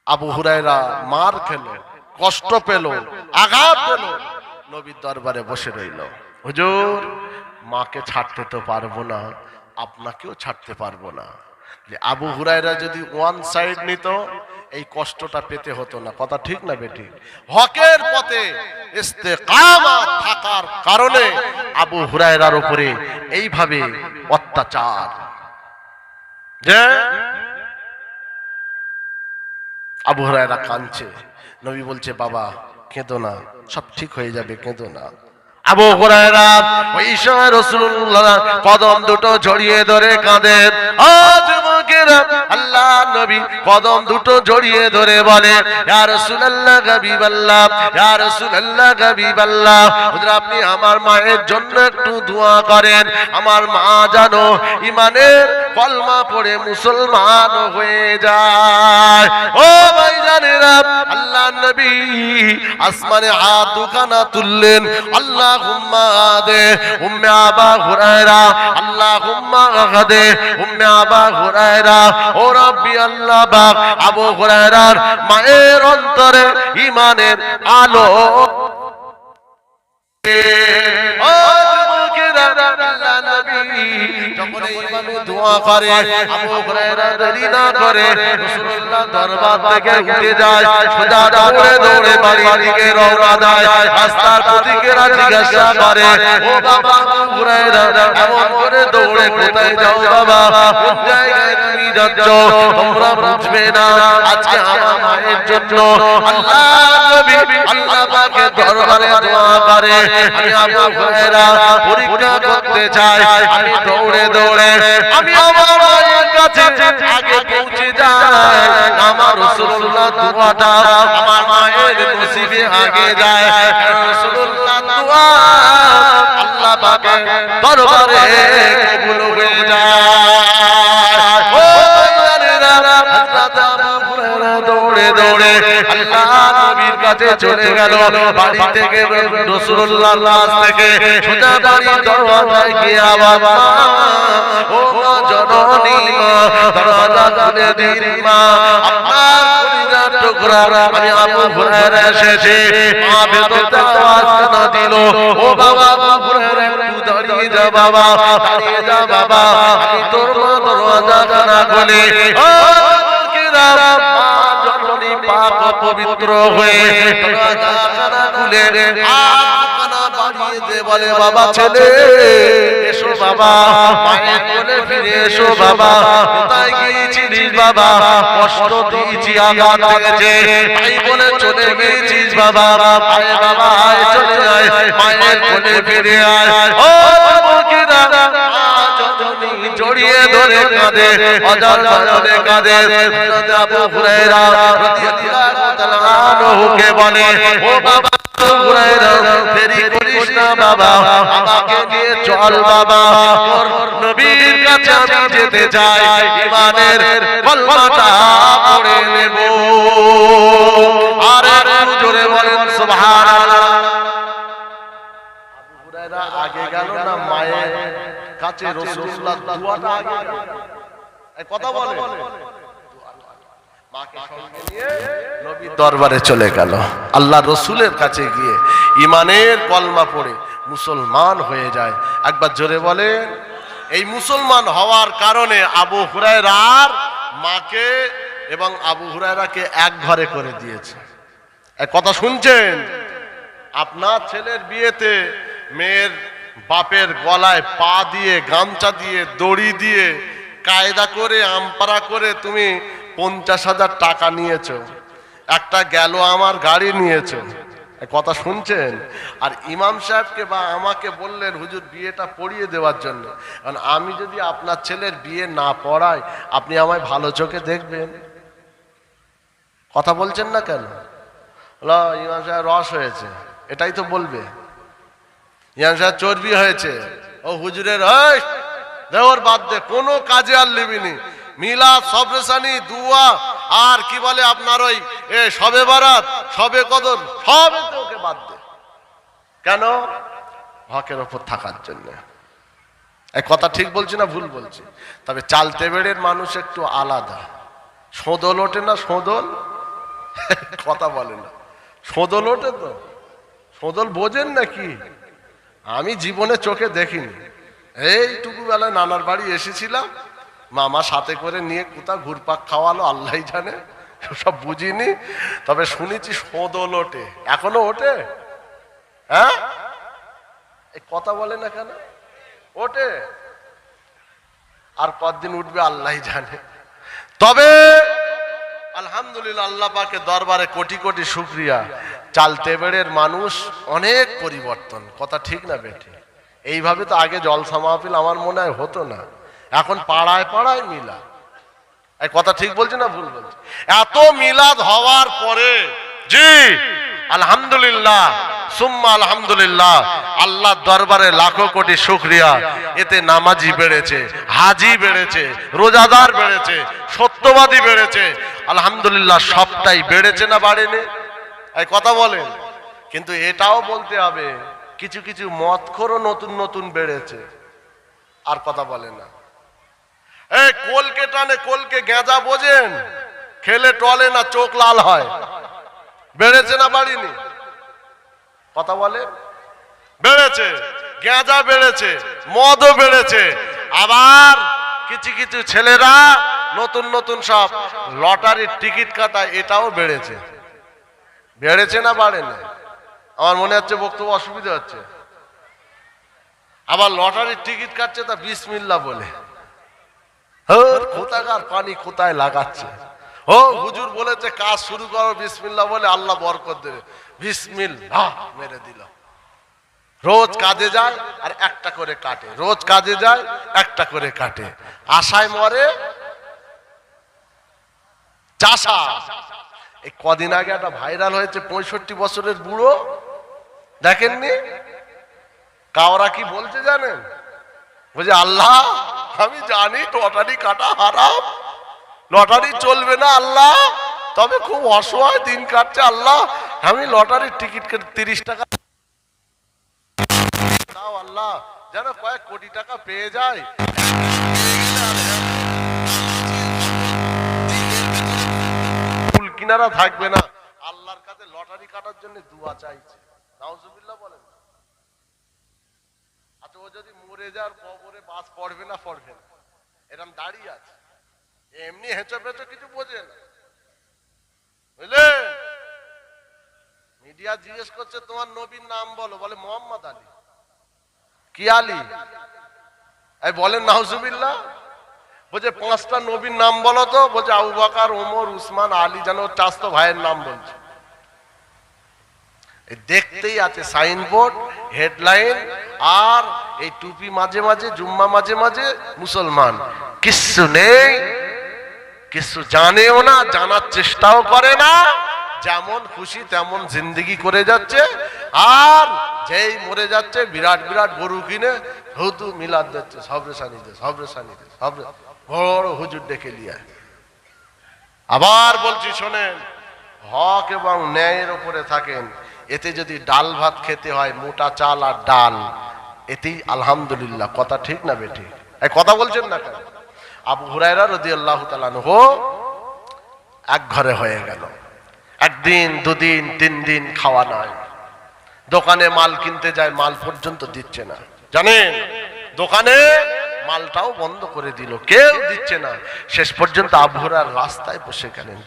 আবু হুরায়রা মার খেল, কষ্ট পেল, আঘাত পেল, নবীর দরবারে বসে রইল। হুজুর, মাকে ছাড়তে তো পারবো না, আপনাকেও ছাড়তে পারবো না। আবু হুরায়রা যদি ওয়ান সাইড নিত, এই কষ্টটা পেতে হতো না। কথা ঠিক না বেটি? হকের পথে ইস্তেকামাত থাকার কারণে আবু হুরায়রার উপরে এইভাবে অত্যাচার। যে আবু হুরায়রা কাঁদছে, নবী বলছে বাবা কেঁদো না, সব ঠিক হয়ে যাবে, কেঁদো না। আবু হুরায়রা ওই সময় রাসূলুল্লাহ কদম দুটো জড়িয়ে ধরে কাঁদেন। আজ মুকেরা আল্লাহ নবী কদম দুটো জড়িয়ে ধরে বলে, ইয়া রাসূলুল্লাহ হাবিবাল্লাহ, ইয়া রাসূলুল্লাহ হাবিবাল্লাহ, হুজুর আপনি আমার মায়ের জন্য একটু দোয়া করেন, আমার মা জানো ইমানের কলমা পড়ে মুসলমান হয়ে যায়। ও ভাইজানেরা, আল্লাহ নবী আসমানে হাত দুখানা তুললেন, আল্লাহুম্মা দে উম্মে আবু হুরায়রা, আল্লাহুম্মা দে উম্মে আবু হুরায়রা। ও রব্বি আল্লাহ পাক আবু হুরায়রার মায়ের অন্তরে ঈমানের আলো যখন এইভাবে দোয়া করে, আবু হুরায়রা দেরি না করে রাসূলুল্লাহ দরবার থেকে উঠে যায়, সোজা দৌড়ে দৌড়ে বাড়ির দিকে রওনা দেয়। রাস্তার প্রতিকেরা জিজ্ঞাসা করে, ও বাবা আবু হুরায়রা এমন করে দৌড়ে কোথায় যাও বাবা, কোন জায়গায় তুমি যাচ্ছ? তোমরা বুঝবে না, আজকে আমার মায়ের জন্য আল্লাহ নবী আল্লাহ পাকের দরবারে দোয়া করে। আমি আবু হুরায়রা পরীক্ষা করতে চাই, আমি দৌড়ে দৌড়ে আমি আমার মায়ের কাছে আগে পৌঁছে যাই, আমার রাসূলুল্লাহ দোয়াটা আমার মায়ের নসিবে আগে যায়। রাসূলুল্লাহ দোয়া আল্লাহ পাকের দরবারে কবুল হয়ে যায়। ও জানেরা, হযরত আবু হুরায়রা দৌড়ে দৌড়ে আল্লাহ নবীর কাছে চলে গেল। বাড়ি থেকে রাসূলুল্লাহর কাছ থেকে সোজা বাড়ির দরজায় গিয়ে বাবা, ও মা জননী, দরজা খুলে দিন মা, আপনার কলিজার টুকরা আমি আবু হুরায়রা এসেছে। মা ভেতরতে আওয়াজ কেন দিল, ও বাবা আবু হুরায়রা একটু দাঁড়িয়ে যা বাবা, দাঁড়িয়ে যা বাবা, আমি তোর মা দরজা জানা খুলে। ও কিরা মা জননী পাক পবিত্র হয়ে দরজা জানা খুলে বলে, বাবা ছেলে এসো বাবা, মায়ের কোলে ফিরে এসো বাবা, কোথায় গিয়েছিলিস বাবা, কষ্ট দিয়েছি, আঘাত লেগেছে, তাই বলে চলে গিয়েছিস বাবা, আয় বাবা আয়, চলে যায়, মায়ের কোলে ফিরে আয়। ও মুকিরা মা জননী জড়িয়ে ধরে কাঁদে, অজার ভয়ে কাঁদে। আবু হুরায়রা রাদিয়াল্লাহু তাআলা আনহুকে বলে, ও বাবা দেরি করিস না বাবা, আমাকে নিয়ে চল বাবা, তোর নবীর কাছে আমি যেতে চাই, ঈমানের কলমাটা পড়ে নেব। আর একটু জোরে বলেন সুবহানাল্লাহ। আবু হুরায়রা আগে গেল না মায়ের কাছে, রাসূলুল্লাহ দোয়াটা আগে গেল, এই কথা বলে মাকে সঙ্গে নিয়ে নবীর দরবারে চলে গেল। আল্লাহ রসুলের কাছে গিয়ে ঈমানের কলমা পড়ে মুসলমান হয়ে যায়। একবার জোরে বলেন। এই মুসলমান হওয়ার কারণে আবু হুরায়রার মাকে এবং আবু হুরায়রাকে এক ঘরে করে দিয়েছে। এক কথা শুনছেন? আপনার ছেলের বিয়েতে মেয়ের বাপের গলায় পা দিয়ে, গামছা দিয়ে, দড়ি দিয়ে, কায়দা করে, আমপারা করে তুমি 50,000 টাকা নিয়েছো, একটা গেল আমার গাড়ি নিয়েছো। কথা শুনছেন? আর ইমাম সাহেবকে বা আমাকে বললেন হুজুর বিয়েটা পড়িয়ে দেওয়ার জন্য, কারণ আমি যদি আপনার ছেলের বিয়ে না পড়াই আপনি আমায় ভালো চোখে দেখবেন। কথা বলছেন না কেন? ইমাম সাহেব রস হয়েছে, এটাই তো বলবে। ইমাম সাহেব চর্বি হয়েছে, ও হুজুরের দেওয়ার বাদ দে, কোনো কাজে আর লিবিনি, মিলাদ, সবরেসানি, দুয়া, আর কি বলে আপনার ওই শবে বারাত, শবে কদর, সব ওকে বাদ দে। কেন? হকের ওপর থাকার জন্য। এই কথা ঠিক বলছি না ভুল বলছি? তবে চালতে বেড়ের মানুষ একটু আলাদা। সোদল ওঠে না, সোদল কথা বলে না, সোদল ওঠে তো, সোদল বোঝেন নাকি? আমি জীবনে চোখে দেখিনি। এইটুকু বেলায় নানার বাড়ি এসেছিলাম, মামা সাথে করে নিয়ে কোথা ঘুরপাক খাওয়ালো আল্লাহ জানে, সব বুঝিনি। তবে শুনেছি সোদল ওঠে, এখনো ওঠে। হ্যাঁ, এই কথা বলে না কেন? ওঠে, আর কতদিন উঠবে আল্লাহ জানে। তবে আলহামদুলিল্লাহ, আল্লাহ পাকের দরবারে কোটি কোটি শুকরিয়া, চালতেবেড়ের মানুষ অনেক পরিবর্তন। কথা ঠিক না বেঠি? এইভাবে তো আগে জলসা মাহফিল আমার মনে হয় হতো না, এখন পাড়ায় পাড়ায় মিলাদ। এই কথা ঠিক বলছি না ভুল বলছি? এত মিলাদ হওয়ার পরে, জি আলহামদুলিল্লাহ সুম্মা আলহামদুলিল্লাহ, আল্লাহর দরবারে লাখো কোটি শুকরিয়া। এতে নামাজি বেড়েছে, হাজি বেড়েছে, রোজাদার বেড়েছে, সত্যবাদী বেড়েছে, আলহামদুলিল্লাহ সবটাই বেড়েছে না বাড়েনি? এই কথা বলেন। কিন্তু এটাও বলতে হবে, কিছু কিছু মদখোরও নতুন নতুন বেড়েছে। আর কথা বলে না। এই কোলকে টানে, কোলকে গেঁজা বোঝেন, খেলে টলে না, চোখ লাল হয়। বেড়েছে না বাড়িনি? কথা বলে। বেড়েছে, গেঁজা বেড়েছে, মদও বেড়েছে। আবার কিছু কিছু ছেলেরা নতুন নতুন সব লটারির টিকিট কাটা, এটাও বেড়েছে। বেড়েছে না বাড়েনি? আমার মনে হচ্ছে বক্তব্য অসুবিধা হচ্ছে। আবার লটারির টিকিট কাটছে তা বিসমিল্লাহ বলে, কোথাকার পানি কোথায় লাগাচ্ছে। ও হুজুর বলেছে কাজ শুরু করো বিসমিল্লাহ বলে, আল্লাহ বরকত দেবে, বিসমিল্লাহ মেরে দিল। রোজ কাজে যায় আর একটা করে কাটে, রোজ কাজে যায় একটা করে কাটে, আশায় মরে চাষা। এই কদিন আগে একটা ভাইরাল হয়েছে, 65 বছরের বুড়ো, দেখেননি? কাওরা কি বলছে জানেন? বলছে আল্লাহ আমি জানি লটারি কাটা হারাম, লটারি চলবে না আল্লাহ, তবে খুব অসহায় দিন কাটছে আল্লাহ, আমি লটারির টিকিট কেটে 30 টাকা দাও আল্লাহ, যেন কয়েক কোটি টাকা পেয়ে যায়। ফুল কিনারা থাকবে না, আল্লাহর কাছে লটারি কাটার জন্য দুয়া চাইছে। নাউজুবিল্লাহ বলেন। আচ্ছা, ও যদি মরে যায় কবরে বাস পড়বে না পড়বে না, এরকম দাঁড়িয়ে আছে, এমনি হেঁচো পেঁচো কিছু বোঝে না, বুঝলেন? মিডিয়া জিজ্ঞেস করছে তোমার নবীর নাম বলো, বলে মোহাম্মদ আলী। কি আলী? এই বলেন নাউজুবিল্লাহ। বলছে 5টা নবীর নাম বলো তো, বলছে আবু বকর, ওমর, উসমান, আলী, যেন চাস্তো ভাইয়ের নাম বলছে। দেখতেই আছে সাইনবোর্ড, হেডলাইন, আর এই টুপি মাঝে মাঝে, জুম্মা মাঝে মাঝে, মুসলমান। কিচ্ছু নেই, কিছু জানেও না, জানার চেষ্টাও করে না, যেমন খুশি তেমন জিন্দেগি করে যাচ্ছে। আর যেই মরে যাচ্ছে বিরাট বিরাট গরু কিনে হুদু মিলাদ দিচ্ছে, সবরেশানিতে সবরেশানিতে সবরে, বড় হুজুর ডেকে নিয়ে। আবার বলছি শোনেন, হক এবং ন্যায়ের উপরে থাকেন, এতে যদি ডাল ভাত খেতে হয়, মোটা চাল আর ডাল, এতেই আলহামদুলিল্লাহ। কথা ঠিক না বেঠিক? এই কথা বলছেন না কেন? আবু হুরায়রা রাদিয়াল্লাহু তাআলা আনহু এক ঘরে হয়ে গেল, একদিন দুদিন 3 দিন খাওয়া নাই। দোকানে মাল কিনতে যায়, মাল পর্যন্ত দিচ্ছে না, জানেন? দোকানে মালটাও বন্ধ করে দিল, কেউ দিচ্ছে না। শেষ পর্যন্ত আবু হুরায়রা রাস্তায় বসে গেলেন,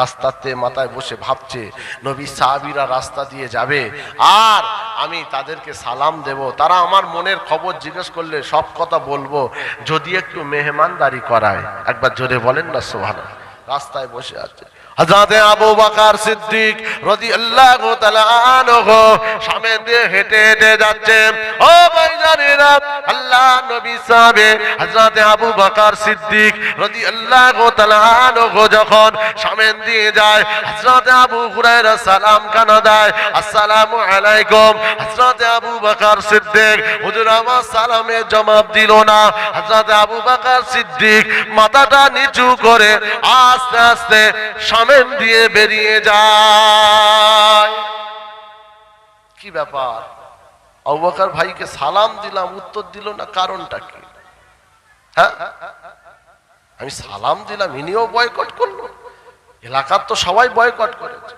রাস্তাতে মাথায় বসে ভাবছে, নবী সাহাবীরা রাস্তা দিয়ে যাবে আর আমি তাদেরকে সালাম দেব, তারা আমার মনের খবর জিজ্ঞেস করলে সব কথা বলবো, যদি একটু মেহমানদারি করায়। একবার জোরে বলেন না সুবহানাল্লাহ। রাস্তায় বসে আছে হযরত আবু বকর সিদ্দিক রাদিয়াল্লাহু তাআলা আনহু, সামনে দিয়ে হেঁটে হেঁটে যাচ্ছে। ও ভাইজানেরা, আল্লাহ নবী সাহাবে হযরত আবু বকর সিদ্দিক রাদিয়াল্লাহু তাআলা আনহু যখন সামনে দিয়ে যায়, হযরত আবু হুরায়রা সালাম কানা দেয়, আসসালামু আলাইকুম। হযরত আবু বকর সিদ্দিক হুজুর আমার সালামের জবাব দিল না। হযরত আবু বকর সিদ্দিক মাথাটা নিচু করে আস্তে আস্তে সামনে দিয়ে বেরিয়ে যায়। কি ব্যাপার? আবু বকর ভাইকে সালাম দিলাম, উত্তর দিল না, কারণটা কি? হ্যাঁ, আমি সালাম দিলাম, ইনিও বয়কট করলো, এলাকার তো সবাই বয়কট করেছে।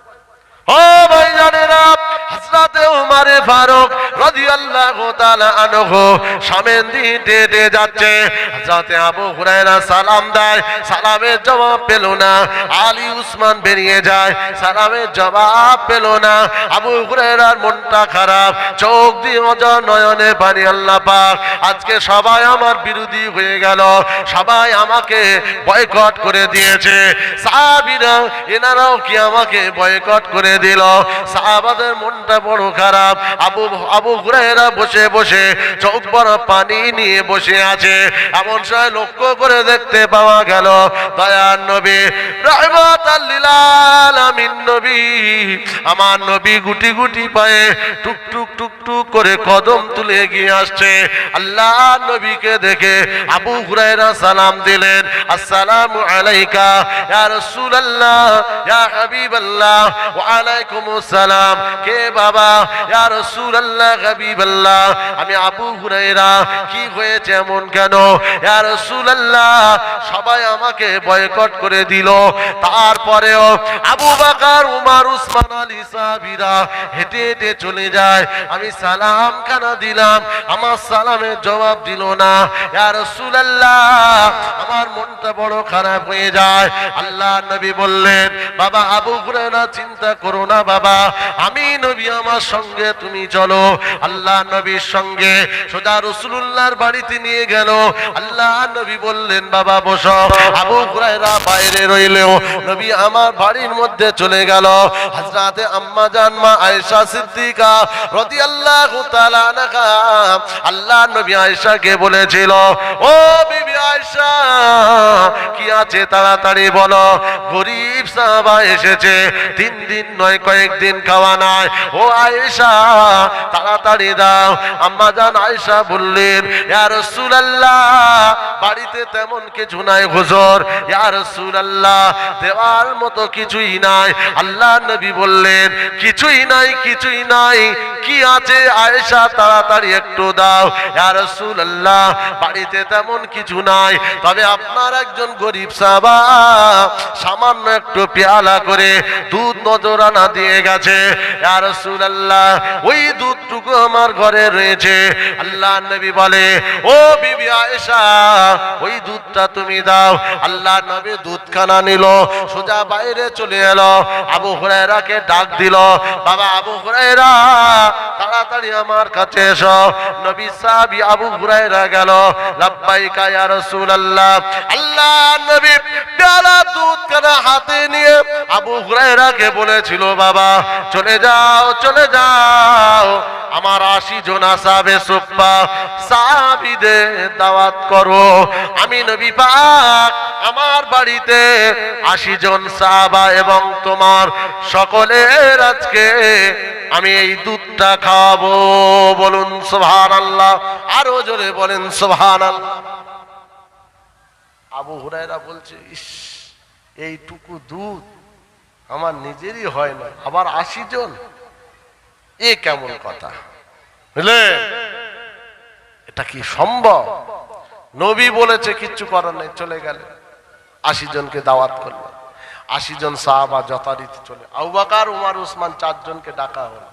ও ভাই জানেরা, হযরতে ওমর ফারুক রাদিয়াল্লাহু তাআলা আনহু সামনে দিয়ে হেঁটে যাচ্ছে। হযরতে আবু হুরায়রা সালাম দেয়, সালামের জবাব পেল না। আলী উসমান বেরিয়ে যায়, সালামের জবাব পেল না। আবু হুরায়রার মনটা খারাপ, চোখ দিয়ে অজর নয়নে পানি। আল্লাহ পাক, আজকে সবাই আমার বিরোধী হয়ে গেল, সবাই আমাকে বয়কট করে দিয়েছে। সাহাবীরা এনারাও কি আমাকে বয়কট করে দিল। সাহাবাদের মনটা বড় খারাপ। আবু হুরায়রা বসে বসে চোখ বড় পানি নিয়ে বসে আছে। এমন সময় লক্ষ্য করে দেখতে পাওয়া গেল দয়ার নবী রাহমাতাল লিল আলামিন নবী, আমার নবী গুটি গুটি পায়ে টুক টুক টুক টুক করে কদম তুলে এগিয়ে আসছে। আল্লাহ নবীকে দেখে আবু হুরায়রা সালাম দিলেন, আসসালামু আলাইকা ইয়া রাসূলুল্লাহ ইয়া হাবিবাল্লাহ। ওয়া আলাইকুমুস সালাম। কে বাবা? ইয়া রাসূলুল্লাহ হাবিবাল্লাহ, আমি আবু হুরায়রা। কি হয়েছে এমন কেন? ইয়া রাসূলুল্লাহ, সবাই আমাকে বয়কট করে দিল, তারপরেও আবু বকর উমর উসমান আলী সাহাবীরা হেঁটে হেঁটে চলে যায়। আমি সালাম কেন দিলাম, আমার সালামের জবাব দিল না। ইয়া রাসূলুল্লাহ, আমার মনটা বড় খারাপ হয়ে যায়। আল্লাহ নবী বললেন, বাবা আবু হুরায়রা চিন্তা করো না বাবা, আমি নবী, আমার সঙ্গে তুমি চলো। আল্লাহ নবীর সঙ্গে সোজা রাসূলুল্লাহর বাড়িতে নিয়ে গেল। আল্লাহ নবী বললেন, বাবা বসো। আবু হুরায়রা বাইরে রইলেও নবী আমার বাড়ির মধ্যে চলে গেল। হযরতে আম্মা জান মা আয়েশা সিদ্দিকা রাদিয়াল্লাহু তাআলা আনহা, আল্লাহ নবী আয়েশাকে বলেছিল, ও বিবি আয়েশা, কি আছে তাড়াতাড়ি বলো, গরীব সাহাবা এসেছে, 3 দিন নয় কয়েকদিন খাওয়া নাই। ও আয়েশা তাড়াতাড়ি দাও। আম্মা জান আয়েশা বললেন, ইয়া রাসূলুল্লাহ, বাড়িতে তেমন কিছু নাই হুজুর। ইয়া রাসূলুল্লাহ, দেওয়ার মতো কিছুই নাই। আল্লাহ নবী বললেন, কিছুই নাই, কিছুই নাই, কি আছে আয়েশা তাড়াতাড়ি একটু দাও। ইয়া রাসূলুল্লাহ, বাড়িতে তেমন কিছু নাই, তবে আপনার একজন গরীব সাহাবা সামান্য একটু পেয়ালা করে দুধ নজরানা দিয়ে গেছে। ইয়া রাসূলুল্লাহ, ওই দুধটুকু আমার ঘরে রয়েছে। আল্লাহ নবী বলে, ও বিবি আয়েশা, ওই দুধটা তুমি দাও। আল্লাহ নবী দুধখানা নিল, সোজা বাইরে চলে এলো। আবু হুরায়রাকে ডাক দিল, বাবা আবু হুরায়রা, তাড়াতাড়ি আমার কাছে এসো। নবী সাহাবী আবু হুরায়রা গেল, লাব্বাইকা ইয়া রাসূলুল্লাহ। আল্লাহ নবী পেয়ালা দুধখানা হাতে নিয়ে আবু হুরায়রাকে বলেছিল, বাবা চলে যাও, চলে যাও, আমার 80 জন আসহাবে সুফফা সাহাবীদের দাওয়াত করো। আমি নবী পাক আমার বাড়িতে 80 জন সাহাবা এবং তোমার সকলের আজকে আমি এই দুধটা খাওয়াবো। বলুন সুবহানাল্লাহ, আরো জোরে বলেন সুবহানাল্লাহ। আবু হুরায়রা বলছে, ইস, এইটুকু দুধ আমার নিজেরই হয় না, আবার 80 জন, এ কেমন কথা? বুঝলেন, এটা কি সম্ভব? নবী বলেছে, কিচ্ছু করার নেই, চলে গেলে 80 জনকে দাওয়াত করলেন। 80 জন সাহাবা যথারীতি চলে। আবু বকর উমর উসমান 4 জনকে ডাকা হলো।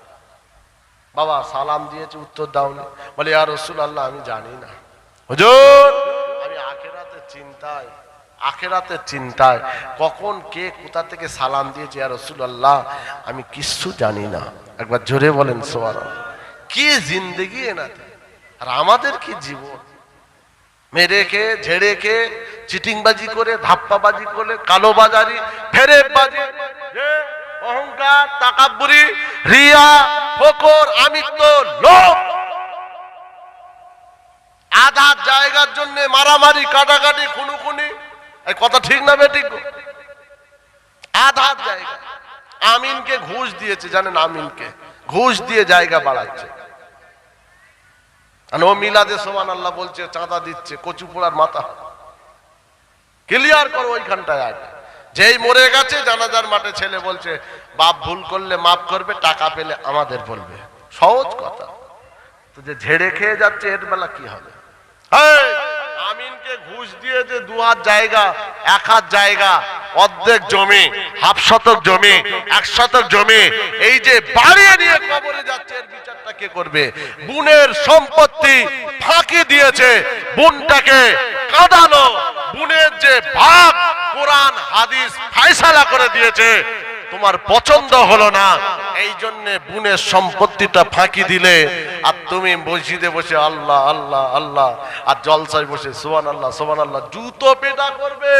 বাবা সালাম দিয়েছে, উত্তর দাওনি। বলে, ইয়া রাসূলুল্লাহ, আমি জানি না হুজুর, আমি আখিরাতের চিন্তায় কখন কে কোথা থেকে সালাম দিয়েছে ইয়া রাসূলুল্লাহ আমি কিচ্ছু জানি না। একবার জোরে বলেন সুবহানাল্লাহ। কি জিন্দেগি এনাদের, আর আমাদের কি জীবন। মেরে খেয়ে, ঝেড়ে খেয়ে, চিটিংবাজি করে, ধাপ্পাবাজি করে, কালোবাজারি, ফেরেববাজি, অহংকার, তাকাব্বুরি, রিয়া, ফকর, আমিত্ব, লোভ, আধা জায়গার জন্য মারামারি, কাটাকাটি, খুনোখুনি। এই কথা ঠিক না বেঠিক? আধা জায়গা। আমিনকে ঘুষ দিয়েছে, জানেন? আমিনকে ঘুষ দিয়ে জায়গা বাড়াচ্ছে। ও মিলাদে সুবহানাল্লাহ বলছে, চাঁদা দিচ্ছে, কচু পোড়ার মাথা। ক্লিয়ার করো ওইখানটায়। আগে যেই মরে গেছে জানাজার মাঠে ছেলে বলছে, বাপ ভুল করলে মাফ করবে, টাকা পেলে আমাদের বলবে। সহজ কথা। তো যে ঝেড়ে খেয়ে যাচ্ছে, এর বেলা কি হবে? আমিনকে ঘুষ দিয়ে যে 2 হাত জায়গা 1 হাত জায়গা অর্ধেক জমি হাফ শতক জমি 1 শতক জমি এই যে বাড়িয়ে নিয়ে কবরে যাচ্ছে, এর বিচারটা কে করবে? বোনের সম্পত্তি ফাঁকি দিয়েছে, বোনটাকে কাঁদালো, বোনের যে ভাগ কোরআন হাদিস ফয়সালা করে দিয়েছে, তোমার পছন্দ হলো না, এই জন্য বোনের সম্পত্তিটা ফাঁকি দিলে, আর তুমি মসজিদে বসে আল্লাহ আল্লাহ আল্লাহ আর জলসায় বসে সুবহানাল্লাহ সুবহানাল্লাহ জুতো পেটা করবে।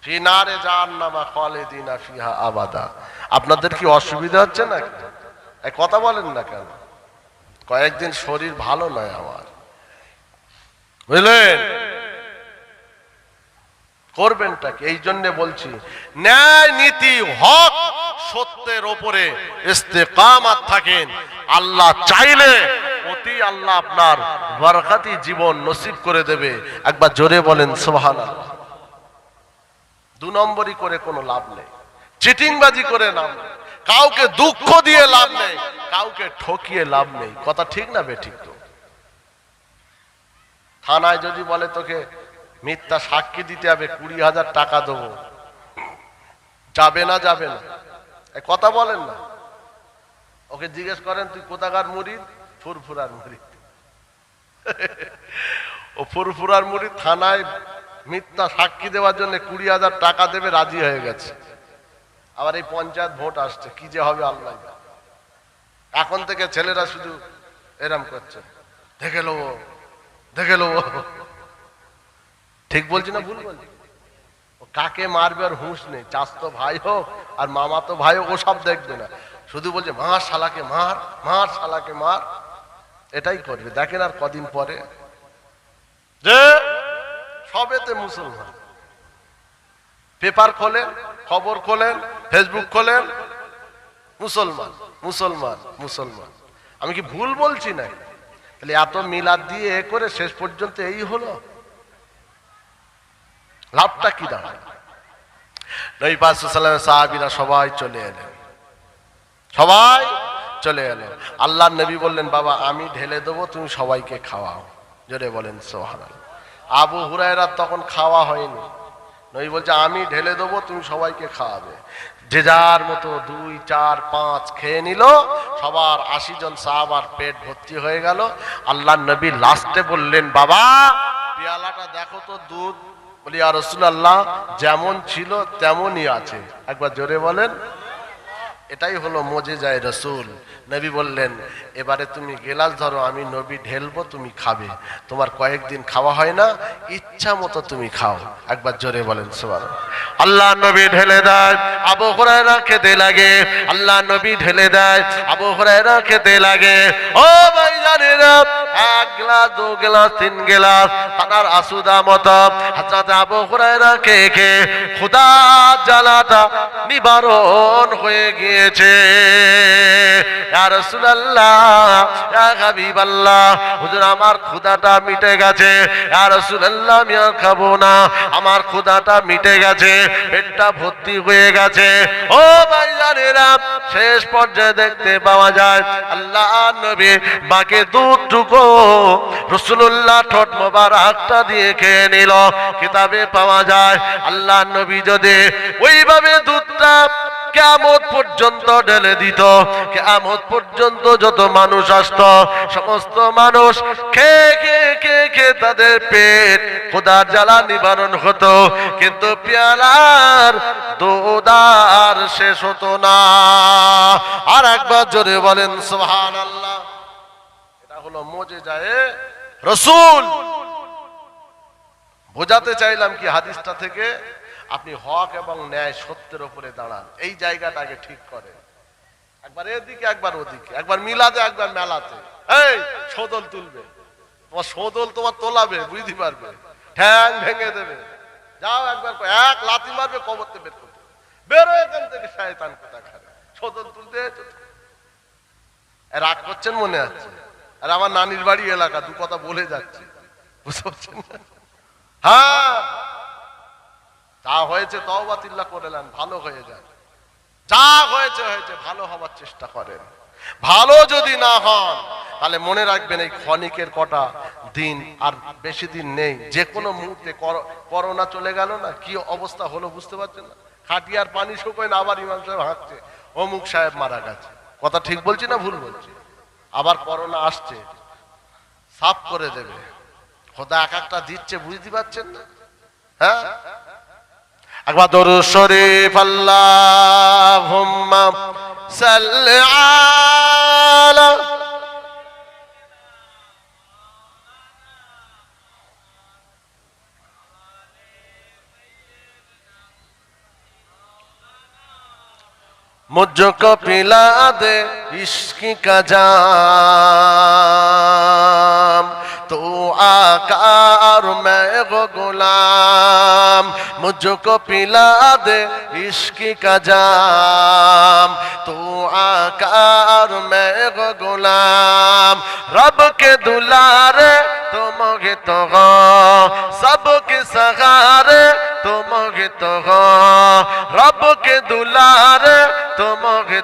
ফিনারে জাহান্নামা খালিদিনা ফিহা আবাদা। আপনাদের কি অসুবিধা হচ্ছে না? এই কথা বলেন না কেন? কয়েকদিন শরীর ভালো নয় আমার, বুঝলেন? করবেনটাকে এই জন্য বলছি, ন্যায় নীতি হক সত্যের উপরে ইস্তেকামাত থাকেন, আল্লাহ চাইলে অতি আল্লাহ আপনার বরকতি জীবন নসিব করে দেবে। একবার জোরে বলেন সুবহানাল্লাহ। 2 নম্বরই করে কোনো লাভ নেই, চিটিংবাজি করে লাভ নেই, কাউকে দুঃখ দিয়ে লাভ নেই, কাউকে ঠকিয়ে লাভ নেই। কথা ঠিক না বেঠিক? তো থানায় যদি বলে তোকে মিথ্যা সাক্ষী দিতে হবে, 20,000 টাকা দেবো, যাবে না? যাবে না? কথা বলেন না। ওকে জিজ্ঞেস করেন তুই কোথাকার মুরিদ? ফুরফুরার মুরিদ। ও ফুরফুরার মুরিদ থানায় মিথ্যা সাক্ষী দেওয়ার জন্য 20,000 টাকা দেবে, রাজি হয়ে গেছে। আবার এই পঞ্চায়েত ভোট আসছে, কি যে হবে আল্লাহ। এখন থেকে ছেলেরা শুধু এরম করছে, দেখে নেবো দেখে নেবো। ঠিক বলছি না ভুল বলছি? কাকে মারবে আর হুঁশ নেই, চাচতো ভাই হোক আর মামাতো ভাই হোক, ও সব দেখবে না, শুধু বলছে মার শালাকে মার, মার শালাকে মার, এটাই করবে। দেখেন আর কদিন পরে যে সবেতে মুসলমান, পেপার খোলেন, খবর খোলেন, ফেসবুক খোলেন, মুসলমান মুসলমান মুসলমান। আমি কি ভুল বলছি না? তাহলে এত মিলাদ দিয়ে এ করে শেষ পর্যন্ত এই হলো, লাভটা কি দাঁড়ায়? নবী পাক সাল্লাল্লাহু আলাইহি ওয়াসাল্লামের সাহাবীরা সবাই চলে এলেন, সবাই চলে এলেন। আল্লাহর নবী বললেন বাবা আমি ঢেলে দেবো, তুমি সবাইকে খাওয়াও। জোরে বলেন সুবহানাল্লাহ। আবু হুরায়রা তখন খাওয়া হয়নি, নবী বলছে আমি ঢেলে দেবো, তুমি সবাইকে খাওয়াবে। যে যার মতো 2, 4, 5 খেয়ে নিল, সবার 80 জন সাহাবার পেট ভর্তি হয়ে গেল। আল্লাহর নবী লাস্টে বললেন বাবা পেয়ালাটা দেখো তো দুধ। বলি ইয়া রাসূলুল্লাহ যেমন ছিল তেমনই আছে। একবার জোরে বলেন। এটাই হলো মুজিজায়ে রাসূল। নবী বললেন এবারে তুমি গেলাস ধরো, আমি নবী ঢেলবো, তুমি খাবে। তোমার কয়েকদিন খাওয়া হয় না, ইচ্ছা মতো তুমি খাও। একবার জোরে বলেন সুবহানাল্লাহ। আল্লাহ নবী ঢেলে দেয়, আবু হুরায়রা খেতে লাগে। আল্লাহ নবী ঢেলে দেয়, আবু হুরায়রা খেতে লাগে। ও ভাইজানেরা, 1 গ্লাস 2 গ্লাস 3 গ্লাস তার আসুদা মতো হযরত আবু হুরায়রা খেয়ে খেয়ে ক্ষুধার জ্বালাটা নিবারণ হয়ে গিয়েছে। ইয়া রাসূলুল্লাহ, ইয়া হাবিবাল্লাহ, হুজুর আমার ক্ষুধাটা মিটে গেছে। ইয়া রাসূলুল্লাহ আমি আর খাবো না, আমার ক্ষুধাটা মিটে গেছে, পেটটা ভর্তি হয়ে গেছে। ও ভাইজানেরা, শেষ পর্যায়ে দেখতে পাওয়া যায় আল্লাহ নবী বাকি দুধটুকু রাসূলুল্লাহ ঠোঁট মোবারকটা দিয়ে খেয়ে নিল। কিতাবে পাওয়া যায় আল্লাহ নবী যদি ওইভাবে দুধটা কিয়ামত পর্যন্ত ঢেলে দিত, কিয়ামত পর্যন্ত যত মানুষ আসতো সমস্ত মানুষ খেয়ে খেয়ে খেয়ে খেয়ে তাদের পেট ক্ষুধার জ্বালা নিবারণ হতো, কিন্তু পেয়ালার দুধ আর শেষ হতো না। আর একবার জোরে বলেন সুবহানাল্লাহ। এটা হলো মুজিজায়ে রাসূল। বোঝাতে চাইলাম কি হাদিসটা থেকে, আপনি হক এবং ন্যায় সত্যের উপরে দাঁড়ান, এই জায়গাটাকে ঠিক করে। একবার এদিকে একবার ওদিকে, একবার মিলাতে একবার মেলাতে। এই সদল তুলবে, তোমার সদল তোমার তোলাবে, বুঝতে পারবে, ঠ্যাং ভেঙে দেবে। যাও একবার এক লাথি মারবে, কবরতে বের করবে, বেরো এখান থেকে শয়তান কোথাকার। সদল তুলতে রাগ করছেন মনে আছে? আর আমার নানির বাড়ি এলাকা, 2 কথা বলে যাচ্ছে, বুঝতে পারছেন না? হ্যাঁ, যা হয়েছে তওবাতিল্লাহ করে নেন, ভালো হয়ে যায়। যা হয়েছে হয়েছে, ভালো হওয়ার চেষ্টা করেন। ভালো যদি না হন তাহলে মনে রাখবেন এই ক্ষণিকের কটা দিন আর বেশি দিন নেই, যে কোনো মুহূর্তে করোনা চলে গেল না, কি অবস্থা হলো বুঝতে পারছেন না? খাটিয়ার পানি শুকোয় না, আবার ইমাম সাহেব হাঁকছে অমুক সাহেব মারা গেছে। কথা ঠিক বলছি না ভুল বলছি? আবার করোনা আসছে, সাফ করে দেবে। খোদা এক একটা দিচ্ছে, বুঝতে পারছেন না? হ্যাঁ, একবার দরুদ শরীফ আল্লাহুম্মা সাল্লি আলা मुझको पिला दे इश्क का जाम, तू आका और मैं वो गुलाम। मुझको पिला दे इश्क का जाम, तू आका और मैं वो गुलाम। रब के दुलारे तुम तो हो, सबके सहारे तुम तो हो। रब के दुलारे तुम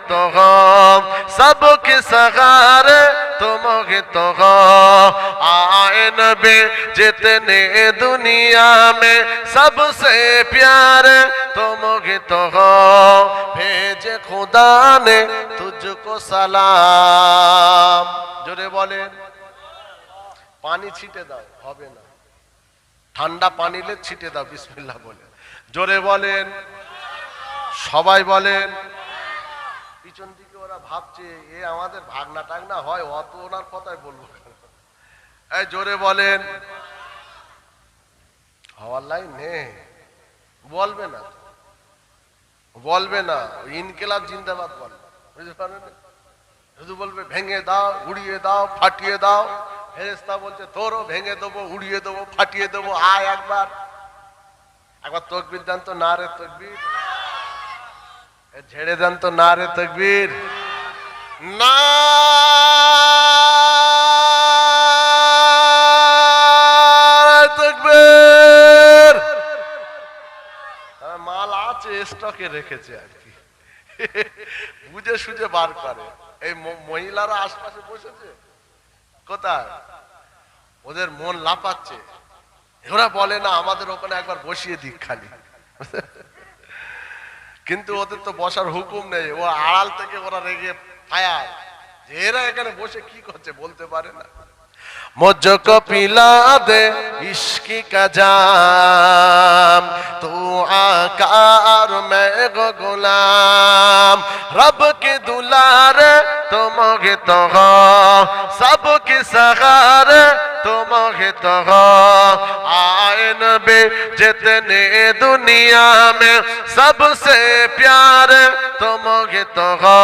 तो हो, सबके सहारे तुम तो हो। आए नबी जितने दुनिया में सबसे प्यारे तुम तो हो। भेजे खुदा ने तुझको सलाम। जोरे बोले पानी छिटे दाओ, হবে না। ঠান্ডা পানি লে ছিটে দাও বিসমিল্লাহ বলে। জোরে বলেন, সবাই বলেন। পিছন দিকে ওরা ভাবছে এ আমাদের ভাগনা টাগনা হয়, অত ওনার কথাই বলবো। এই জোরে বলেন, হওয়ার লাইন নেই, বলবে না, বলবে না। ইনকিলাব জিন্দাবাদ বলে, বুঝতে পারেন? শুধু বলবে ভেঙে দাও, উড়িয়ে দাও, ফাটিয়ে দাও। ফেরেশতা বলছে তোরও ভেঙে দেবো, উড়িয়ে দেবো, ফাটিয়ে দেবো। আয় একবার, একবার তাকবীর দেন তো, না রে তাকবীর। ঝেড়ে দেন তো, না রে তাকবীর। না তাকবীর। মাল আছে, স্টকে রেখেছে আর কি, বুঝে সুঝে বার করে। এই মহিলারা আশপাশে বসেছে, কোথায় ওদের মন লাফাচ্ছে, ওরা বলে না আমাদের ওখানে একবার বসিয়ে দিক খালি। কিন্তু ওদের তো বসার হুকুম নেই, ও আড়াল থেকে ওরা রেগে ফায়ার, এরা এখানে বসে কি করছে বলতে পারে না। मुझको पिला दे इश्क का जाम, तू आका और मैं गो गुलाम। रब के दुलारे तुम तो हो, सबके सहारे तुम तो हो। आए नबी जितने दुनिया में सबसे प्यारे तुम तो हो।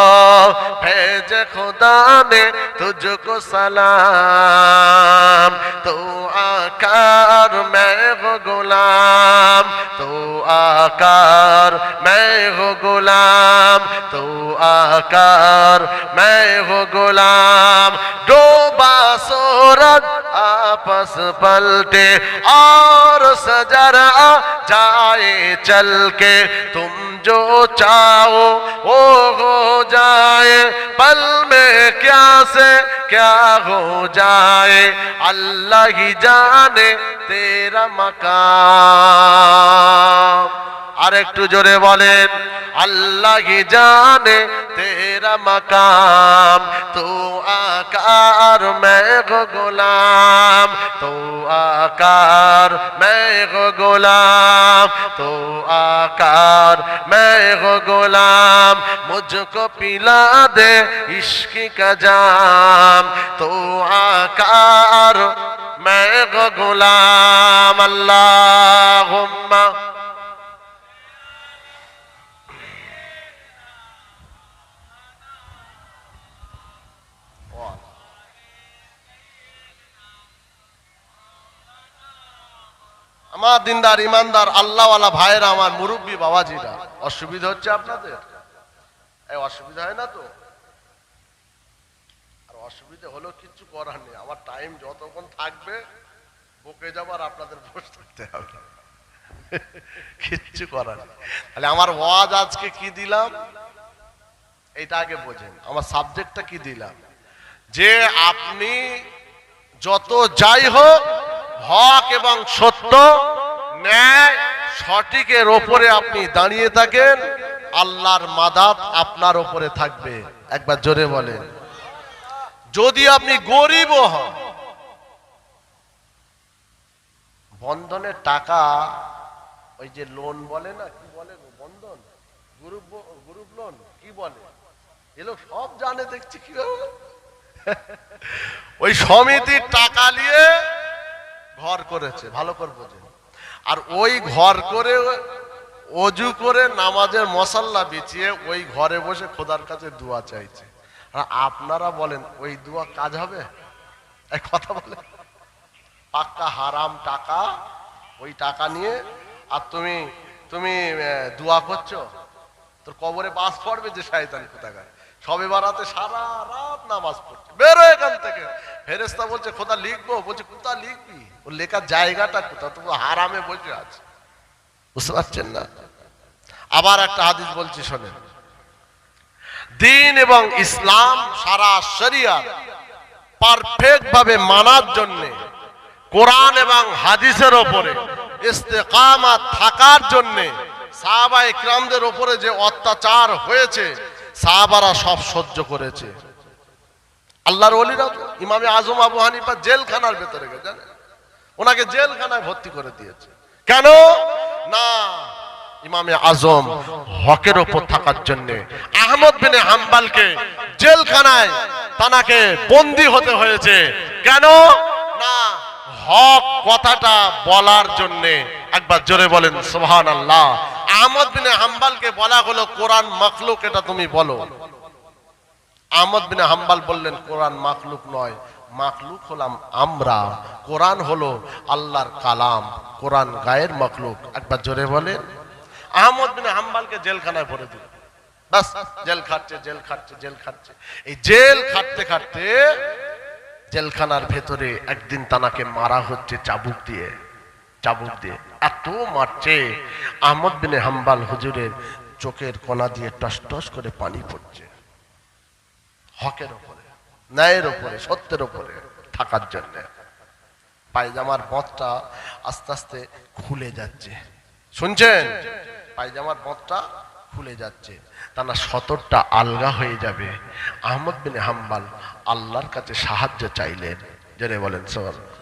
भेजे खुदा ने तुझको सलाम, तू आकार मैं हो गुलाम। तू आकार मैं हो गुलाम, तू आकार मैं हो गुलाम। डूबा सूरज आपस पलटे और सजरा जाए चल के, तुम जो चाहो वो हो जाए। पल में क्या से क्या हो जाए, अल्लाह ही जाने तेरा मकाम। আর একটু জোরে বলেন, अल्लाह ही जाने तेरा मकाम। तू आकार मैं गो गुलाम, तू आकार मैं गो गुलाम, तू आकार मैं गो गुलाम। मुझको पिला दे इश्क का जाम, तू आकार मैं गो गुलाम। अल्लाहुम्मा আমার দিনদার ইমানদার আল্লাহওয়ালা ভাইরা, আমার মুরব্বী বাবাজিরা, অসুবিধা হচ্ছে আপনাদের? এই অসুবিধা হয় না তো? আর অসুবিধা হলো কিছু করার নেই, আমার টাইম যতক্ষণ থাকবে বকে যাবার, আপনাদের বসে থাকতে হবে, কিচ্ছু করার নেই। তাহলে আমার ওয়াজ আজকে কি দিলাম এটা আগে বোঝেন, আমার সাবজেক্টটা কি দিলাম। যে আপনি যত যাই হোক হক এবং সত্য ন্যায় সঠিকের ওপরে আপনি দাঁড়িয়ে থাকেন, আল্লাহর মাদাত আপনার ওপরে থাকবে। একবার জোরে বলেন। যদি আপনি গরিবও হন, বন্ধনের টাকা, ওই যে লোন বলে না, কি বলে বন্ধন, গ্রুপ লোন কি বলে, এগুলো সব জানে দেখছি কিভাবে। ওই সমিতির টাকা নিয়ে ঘর করেছে, ভালো করে বোঝেন। আর ওই ঘর করে অজু করে নামাজের মশাল্লা বিছিয়ে ওই ঘরে বসে খোদার কাছে দোয়া চাইছে। আর আপনারা বলেন ওই দোয়া কাজ হবে? এক কথা বলেন, পাক্কা হারাম টাকা, ওই টাকা নিয়ে আর তুমি দোয়া করছো, তোর কবরে বাস পড়বে যে শয়তান কোথাকার। সবে বারাতে সারা রাত নামাজ পড়ছে, বেরো এখান থেকে। ফেরেশতা বলছে খোদা লিখবো, বলছে কোথা লিখবি, ওর লেখার জায়গাটা কোথা, তুমি হারামে বসে আছে। বুঝতে পারছেন না? আবার একটা হাদিস বলছি শোনেন। দিন এবং ইসলাম সারা শরিয়াত পারফেক্ট ভাবে মানার জন্য, কোরআন এবং হাদিসের ওপরে ইস্তেকামাত থাকার জন্য সাহাবায়ে কিরামদের ওপরে যে অত্যাচার হয়েছে সাহাবারা সব সহ্য করেছে। আল্লাহর ওলিরা, ইমামে আজম আবু হানিফা জেলখানার ভেতরে গেছে, ওনাকে জেলখানায় ভর্তি করে দিয়েছে। কেন না, ইমামে আজম হকের ওপর থাকার জন্য। আহমদ বিন হাম্বলকে জেলখানায় তানাকে বন্দী হতে হয়েছে, কেন না, হক কথাটা বলার জন্য। একবার জোরে বলেন সুবহানাল্লাহ। আহমদ বিন হাম্বলকে বলা হলো কোরআন মাখলুক, এটা তুমি বলো। আহমদ বিন হাম্বল বললেন কোরআন মাখলুক নয়, মাখলুক হলাম আমরা, কোরআন হলো আল্লাহর কালাম, কোরআন গায়ের মাখলুক। একবার জোরে বলেন। আহমদ বিন হাম্বলকে জেলখানায় ভরে দিল, বাস জেল খাটছে জেল খাটছে জেল খাটছে। এই জেল খাটতে খাটতে জেলখানার ভেতরে একদিন তানাকে মারা হচ্ছে চাবুক দিয়ে, চাবুক দিয়ে এত মারছে, আহমদ বিন হাম্বল হুজুরের চোখের কোনা দিয়ে টস টস করে পানি পড়ছে। হকের ওপরে, ন্যায়ের ওপরে, সত্যের ওপরে থাকার জন্য পায়জামার বঁধটা আস্তে আস্তে খুলে যাচ্ছে। শুনছেন? পায়জামার বঁধটা খুলে যাচ্ছে, তা না সতরটা আলগা হয়ে যাবে। আহমদ বিন হাম্বল আল্লাহর কাছে সাহায্য চাইলেন। জেনে বলেন সুবহানাল্লাহ।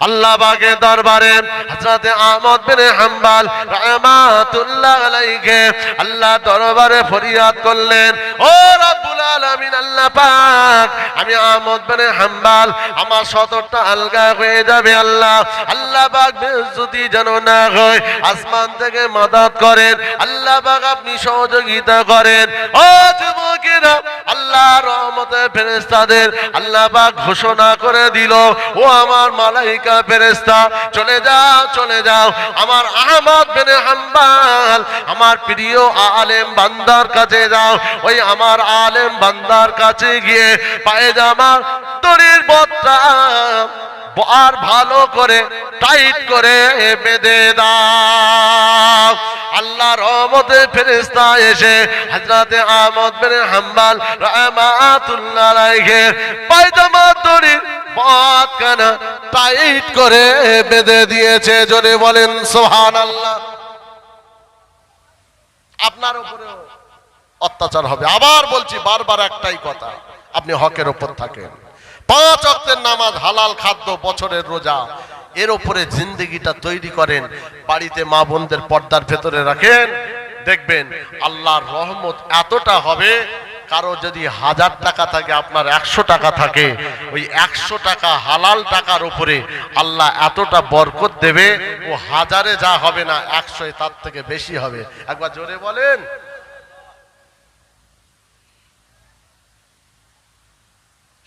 আল্লাহ পাকের দরবারে হযরত আহমদ বিন হাম্বল রাহমাতুল্লাহ আলাইহি আল্লাহ দরবারে ফরিয়াদ করলেন, ও রব্বুল আলামিন, আল্লাহ পাক, আমি আহমদ বিন হাম্বল, আমার সতরটা আলগা হয়ে যাবে। আল্লাহ, আল্লাহ পাক বেইজ্জতি যেন না হয়, আসমান থেকে মাদদ করেন। আল্লাহ পাক আপনি সহযোগিতা করেন। ও যুবকেরা, আল্লাহর রহমতের ফেরেশতাদের আল্লাহ পাক ঘোষণা করে দিল, ও আমার মালাইকা ফেরেশতা, চলে যাও চলে যাও, আমার আহমদ বিন হাম্বল, আমার প্রিয় আলেম বান্দার কাছে যাও। ওই আমার আলেম বান্দার কাছে গিয়ে পায়জামা দড়ির বস্তা আর ভালো করে টাইট করে বেঁধে দাও। আল্লাহর রহমতে ফেরেশতা এসে হযরত আহমদ বিন হাম্বল রাহমাতুল্লাহ আলাইহি পায়জামা দড়ির বাঁধখানা টাইট করে বেঁধে দিয়েছে। জোরে বলেন সুবহানাল্লাহ। আপনার উপরে অত্যাচার হবে। আবার বলছি, বারবার একটাই কথা, আপনি হকের উপর থাকেন। 5 ওয়াক্তের নামাজ, হালাল খাদ্য, বছরের রোজা, এর উপরে জিন্দেগিটা তৈরি করেন। বাড়িতে মা বোনদের পর্দার ভেতরে রাখেন, দেখবেন আল্লাহর রহমত এতটা হবে। কারো যদি 1000 টাকা থাকে, আপনার 100 টাকা থাকে, ওই 100 টাকা হালাল টাকার উপরে আল্লাহ এতটা বরকত দেবে, ও 1000-এ যা হবে না 100-এ তার থেকে বেশি হবে। একবার জোরে বলেন।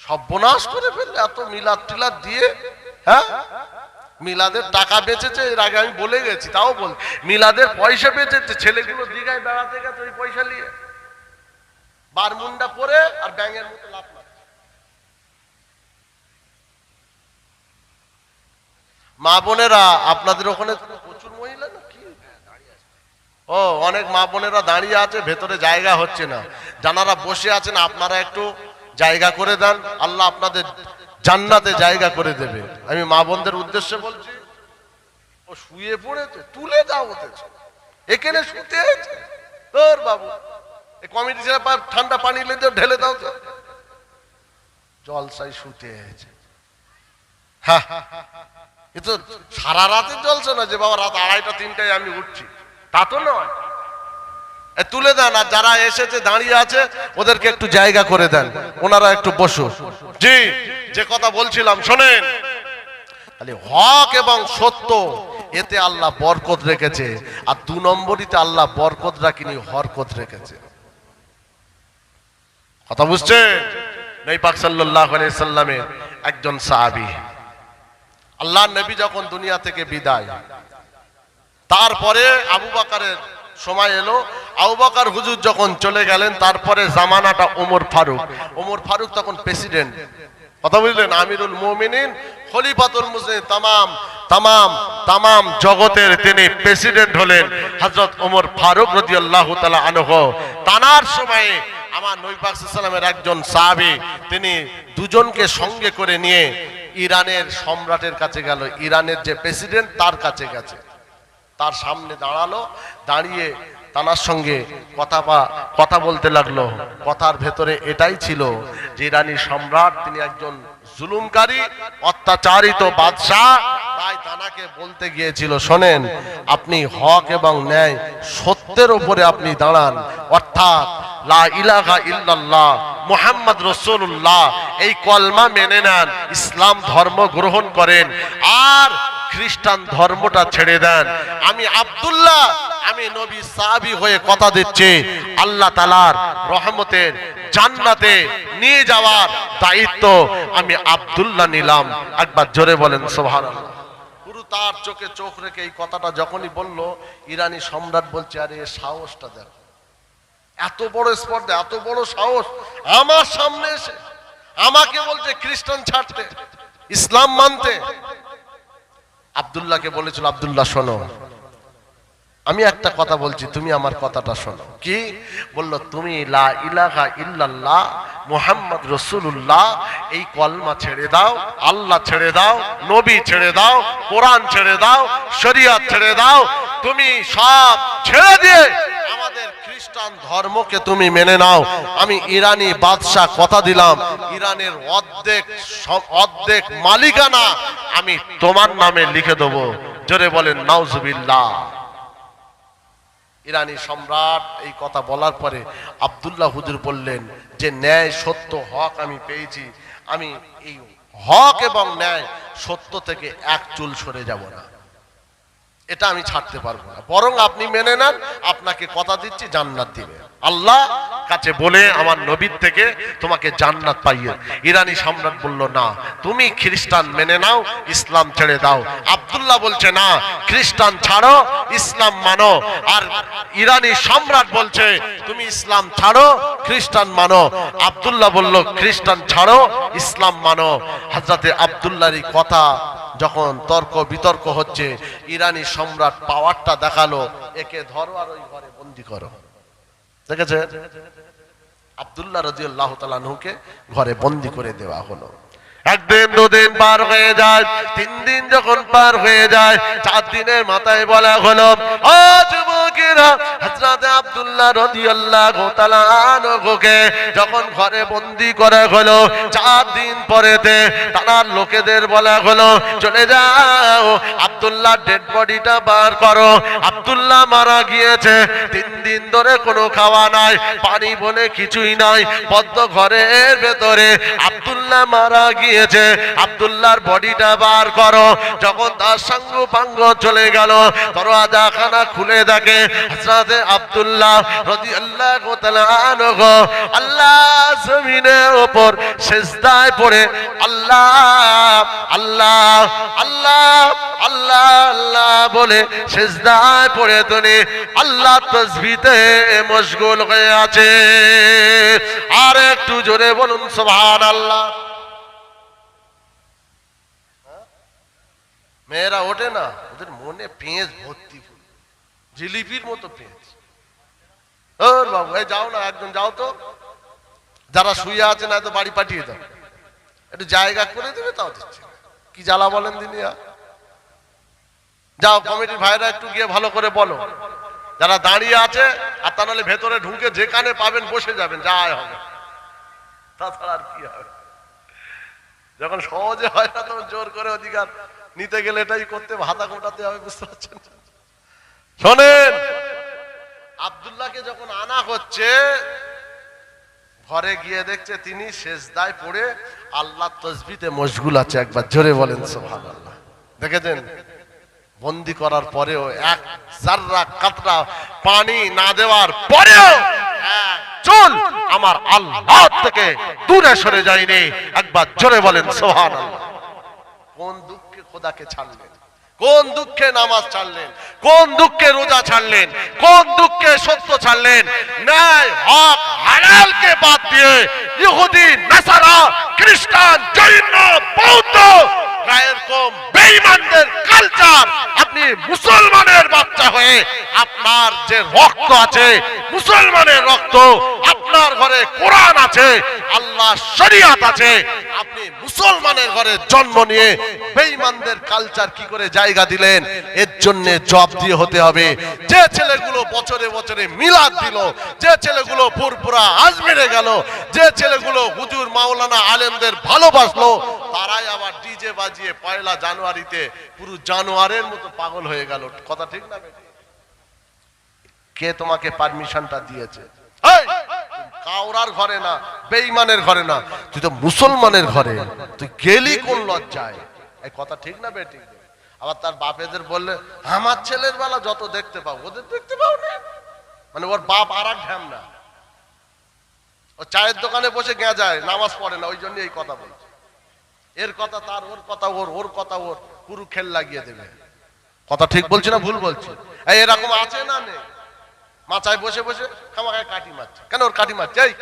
সর্বনাশ করে ফেললে এত মিলাদ টিলাদ দিয়ে। হ্যাঁ, মিলাদের টাকা বেঁচেছে, এর আগে আমি বলে গেছি, তাও বল, মিলাদের পয়সা বেঁচেছে। ছেলেগুলো দিঘায় বেড়াতে গেছে ওই পয়সা নিয়ে, বারমুন্ডা পরে আর ব্যাঙের মতো লাফ মারছে। মা বোনেরা, আপনাদের ওখানে প্রচুর মহিলা না কি? ও, অনেক মা বোনেরা দাঁড়িয়ে আছে, ভেতরে জায়গা হচ্ছে না। যারা বসে আছেন আপনারা একটু জায়গা করে দেন। আল্লাহ আপনাদের জান্নাতে জায়গা করে দেবে। আমি মা বোনদের উদ্দেশ্যে বলছি, ও শুয়ে পড়েছে, তুলে দাও ওদের, এখানে শুতে আছে তোর বাবু, এই কমিটি ঠান্ডা পানি ঢেলে দাও তো, জলসায় শুতে আছে। হ্যাঁ, এ তো সারা রাতের জলসা না যে বাবা রাত 2:30 3টায় আমি উঠছি, তা তো নয়। তুলে দেন, আর যারা এসেছে দাঁড়িয়ে আছে ওদেরকে একটু জায়গা করে দেন, ওনারা একটু বসুন। জি, যে কথা বলছিলাম শোনেন, হক এবং সত্য এতে আল্লাহ বরকত রেখেছে, আর 2 নম্বরিতে আল্লাহ বরকত রাখিনি, হরকত রেখেছে। কথা বুঝছেন? নবী পাক সাল্লাল্লাহু আলাইহি সাল্লামের একজন সাহাবী, আল্লাহর নবী যখন দুনিয়া থেকে বিদায়, তারপরে আবু বকরের সময় এলো, আবু বকর হুজুর যখন চলে গেলেন, তারপরে জামানাটা ওমর ফারুক তখন প্রেসিডেন্ট। কথা বুঝলেন? আমিরুল মুমিনিন, খলিফাতুল মুসলিমিন, তামাম জগতের তিনি প্রেসিডেন্ট হলেন হযরত ওমর ফারুক রাদিয়াল্লাহু তাআলা আনহু। তানার সময়ে আমার নবী পাক সাল্লাল্লাহু আলাইহি সাল্লামের একজন সাহাবী, তিনি দুজনকে সঙ্গে করে নিয়ে ইরানের সম্রাটের কাছে গেল। ইরানের যে প্রেসিডেন্ট তার কাছে গেছে, তার সামনে দাঁড়ালো, দাঁড়িয়ে তানার সঙ্গে কথা বলতে লাগলো। কথার ভেতরে এটাই ছিল যে ইরানি সম্রাট তিনি একজন জুলুমকারী, অত্যাচারিত বাদশাহ। তাই তানাকে বলতে গিয়েছিল, শোনেন, আপনি হক এবং ন্যায় সত্যের উপরে আপনি দাঁড়ান, অর্থাৎ লা ইলাহা ইল্লাল্লাহ মুহাম্মদ রাসূলুল্লাহ এই কলমা মেনে নেন, ইসলাম ধর্ম গ্রহণ করেন, আর খ্রিস্টান ধর্মটা ছেড়ে দেন। আমি আব্দুল্লাহ, আমি নবী সাহাবী হয়ে কথা দিচ্ছি, আল্লাহ তাআলার রহমতের জান্নাতে নিয়ে যাওয়ার দায়িত্ব আমি আব্দুল্লাহ নিলাম। একবার জোরে বলেন সুবহানাল্লাহ। পুরো তার চোখে চোখ রেখে এই কথাটা যখনই বলল, ইরানি সম্রাট বলছে, আরে সাহসটা দেখ, এত বড় স্পর্ধা, এত বড় সাহস, আমার সামনে এসে আমাকে বলছে খ্রিস্টান ছাড়তে, ইসলাম মানতে। আব্দুল্লাহকে বলেছিল, আব্দুল্লাহ শোনো, আমি একটা কথা বলছি, তুমি আমার কথাটা শোনো। কি বললো? তুমি লা ইলাহা ইল্লাল্লাহ মুহাম্মদ রাসূলুল্লাহ এই কলমা ছেড়ে দাও, আল্লাহ ছেড়ে দাও, নবী ছেড়ে দাও, কোরআন ছেড়ে দাও, শরিয়ত ছেড়ে দাও, তুমি সব ছেড়ে দিয়ে আমাদের খ্রিস্টান ধর্মকে তুমি মেনে নাও। আমি ইরানি বাদশাহ কথা দিলাম, ইরানের অর্ধেক মালিকানা আমি তোমার নামে লিখে দেবো। জোরে বলেন নাউজুবিল্লাহ। ইরানি সম্রাট এই কথা বলার পরে আব্দুল্লাহ হুজুর বললেন যে ন্যায় সত্য হক আমি পেয়েছি, আমি এই হক এবং ন্যায় সত্য থেকে এক চুল সরে যাব না, এটা আমি ছাড়তে পারবো না, বরং আপনি মেনে নেন, আপনাকে কথা দিচ্ছি জান্নাত দিবে আল্লাহ কাছে বলে, আমার নবীর থেকে তোমাকে জান্নাত পাইয়ে। ইরানি সম্রাট বলল, না, তুমি খ্রিস্টান মেনে নাও, ইসলাম ছেড়ে দাও। আব্দুল্লাহ বলছে, না, খ্রিস্টান ছাড়ো, ইসলাম মানো। আর ইরানি সম্রাট বলছে, তুমি ইসলাম ছাড়ো, খ্রিস্টান মানো। আব্দুল্লাহ বলল, খ্রিস্টান ছাড়ো, ইসলাম মানো। হযরতে আব্দুল্লাহর এই কথা যখন তর্ক বিতর্ক হচ্ছে, ইরানি সম্রাট পাওয়ারটা দেখালো, একে ধরো আর ওই ঘরে বন্দী করো। দেখেছে? আব্দুল্লাহ রাদিয়াল্লাহু তাআলা আনহুকে ঘরে বন্দী করে দেওয়া হলো। একদিন, দুদিন পার হয়ে যায়, 3 দিন যখন পার হয়ে যায়, 4 দিনের মাথায় বলা হলো, ও যুবকেরা, হযরত আব্দুল্লাহ রাদিয়াল্লাহু তাআলা আনহুকে যখন ঘরে বন্দী করা হলো, 4 দিন পরেতে তার লোকেদের বলা হলো, চলে যাও, আব্দুল্লাহ ডেড বডিটা বার করো। আব্দুল্লাহ মারা গিয়েছে, 3 দিন ধরে কোনো খাওয়া নাই, পানি বলে কিছুই নাই, বদ্ধ ঘরের ভেতরে আব্দুল্লাহ মারা গিয়েছে। আব্দুল্লাহর বডিটা বার করো। যখন তার সঙ্গ পাঙ্গ চলে গেল, দরওয়াজাখানা খুলে দেখে হযরত আব্দুল্লাহ রাদিয়াল্লাহু তাআলা আনহু আল্লাহ জমিনের উপর সিজদায় পড়ে আল্লাহ আল্লাহ আল্লাহ আল্লাহ আল্লাহ বলে সিজদায় পড়ে তিনি আল্লাহ তাসবিতে মশগুল হয়ে আছে। আর একটু জোরে বলুন সুবহানাল্লাহ। মেয়েরা ওঠে না, ওদের মনে পেঁচ ভর্তি, জিলিপির মতো পেঁচ। ওর বাবু, এই যাও না, একজন যাও তো, যারা শুয়ে আছে না তো বাড়ি পাঠিয়ে দাও, একটু জায়গা করে দেবে, তাও দিচ্ছে না। কি জ্বালা বলেন দিনিয়া। যাও কমিটির ভাইরা একটু গিয়ে ভালো করে বলো, যারা দাঁড়িয়ে আছে, আর তা নাহলে ভেতরে ঢুকে যেখানে পাবেন বসে যাবেন, যা হবে, তাছাড়া আর কি হবে। যখন সহজে হয় না তখন জোর করে অধিকার নিতে গেলে এটাই করতে, ভাতা কোটাতে হবে, বুঝতে পারছেন। শোনেন, আব্দুল্লাহকে যখন আনা হচ্ছে, ঘরে গিয়ে দেখছে তিনি সেজদায় পড়ে আল্লাহ তসবিতে মশগুল আছে। একবার জোরে বলেন সুবহানাল্লাহ। দেখেছেন, বন্দি করার পরেও এক জাররা কাতরা পানি না দেওয়ার পরেও চুল আমার আল্লাহ থেকে দূরে সরে যায়নি। একবার জোরে বলেন সুবহানাল্লাহ। কোন দুঃখে খোদাকে ছাড়লেন, কোন দুঃখে নামাজ ছাড়লেন, কোন দুঃখে রোজা ছাড়লেন, কোন দুঃখে সত্য ছাড়লেন। ন্যায় হক হালালকে বাদ দিয়ে ইহুদি, নাসারা, খ্রিস্টান, জৈন, বৌদ্ধ, গায়ের কম বেঈমানদের কালচার, আপনি মুসলমানের বাচ্চা হয়ে আপনার যে রক্ত আছে মুসলমানের রক্ত, আপনার ঘরে কোরআন আছে, আল্লাহ শরীয়ত আছে, আপনি মুসলমানের ঘরে জন্ম নিয়ে বেঈমানদের কালচার কি করে জায়গা দিলেন? এর জন্য জবাব দিয়ে হতে হবে। যে ছেলেগুলো বছরে বছরে মিলাদ দিল, যে ছেলেগুলো ফুরফুরা আজমিরে গেল, যে ছেলেগুলো হুজুর মাওলানা আলেমদের ভালোবাসলো, তারাই আবার ডিজে বাজিয়ে পয়লা জানুয়ারিতে পুরো জানুয়ারের মতো পাগল হয়ে গেল। কথা ঠিক না বেটি? কে তোমাকে পারমিশনটা দিয়েছে? কাউরার ঘরে না, বেঈমানের ঘরে না, তুই তো মুসলমানের ঘরে, তুই গেলি কোন লজ্জায়? এই কথা ঠিক না বেটি? আবার তার বাপেদের বললে আমার ছেলের বেলা যত দেখতে পাও, ওদের দেখতে পাও না। মানে ওর বাপ আর এক ঢ্যাম না, ও চায়ের দোকানে বসে গেঁজায়, নামাজ পড়ে না, ওই জন্য এই কথা বলছে। এর কথা তার, ওর কথা ওর, ওর কথা ওর, পুরো খেল লাগিয়ে দেবে। কথা ঠিক বলছি না ভুল বলছি? এরকম আছে না নেই? মাচায় বসে বসে খামাখায় কাটি মারছে। কেন ওর কাটি মারছে? এই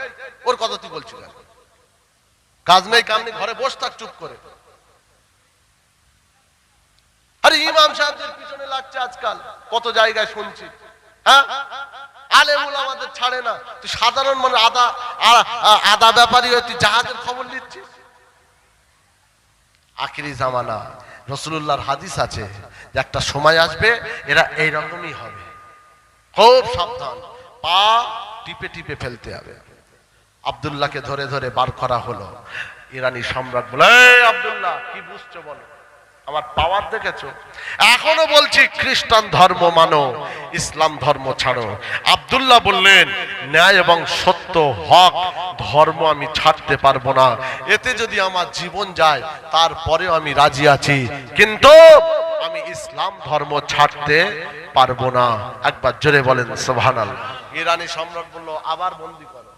ওর কথা তুই বলছিস কেন? কাজ নেই কাম নেই, ঘরে বসে থাক চুপ করে। আরে ইমাম সাহেবদের পিছনে লাগছে আজকাল, কত জায়গায় শুনছি। হ্যাঁ, আলেমুল আমাদের ছাড়ে না, তুই সাধারণ মানে আদা ব্যাপারী হয়ে তুই জাহাজের খবর নিচ্ছিস। আখিরি জামানা, রাসূলুল্লাহর হাদিস আছে যে একটা সময় আসবে এরা এইরকমই হবে। খুব সাবধান, পা টিপে টিপে ফেলতে হবে। আব্দুল্লাহকে ধরে ধরে বার করা হলো। ইরানি সম্রাট বলে, আব্দুল্লাহ কি বুঝছো বলো, আমার পাওয়ার দেখেছো? এখনো বলছি খ্রিস্টান ধর্ম মানো, ইসলাম ধর্ম ছাড়ো। আব্দুল্লাহ বললেন, ন্যায় এবং সত্য হক ধর্ম আমি ছাড়তে পারবো না, এতে যদি আমার জীবন যায় তারপরেও আমি রাজি আছি, কিন্তু আমি ইসলাম ধর্ম ছাড়তে পারবো না। একবার জোরে বলেন সুবহানাল্লাহ। ইরানি সম্রাট বলল, আবার বন্দি করো।